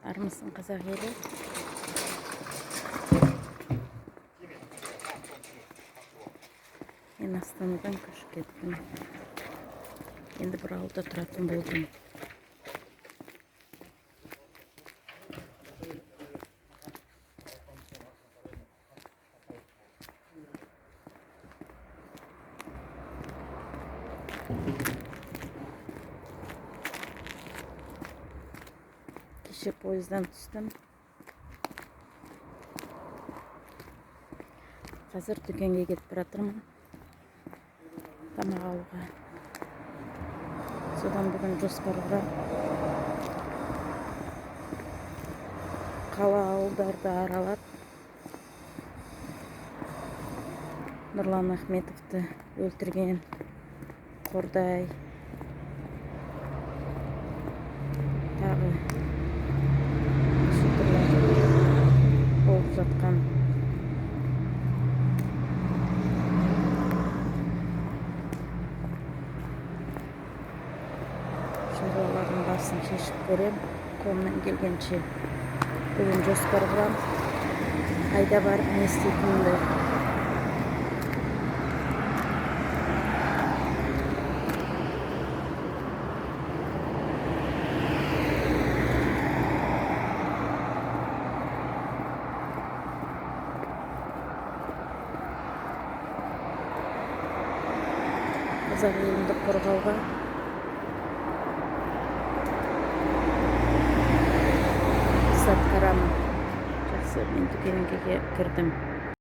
Армысың қазақ елі? Мен Астанадан көшіп кеттім. Енді бір ауылда тұратын болдым. Кеше пойыздан түстім. Қазір дүкенге кетіп баратырмын. Тамақ алуға. Содан бүгін жоспар құрам. Қала ауылдарды аралап Нұрлан Ахметовті өлтірген Қордай тағы болып жатқан шаруалардың басын шешіп көрем. Қолымнан келгенше бүгін жоспар құрам. Қайда барып не істейтінімді. Қазақ елімді қорғауға сатқарамын. Жақсы, мен дүкенге кірдім.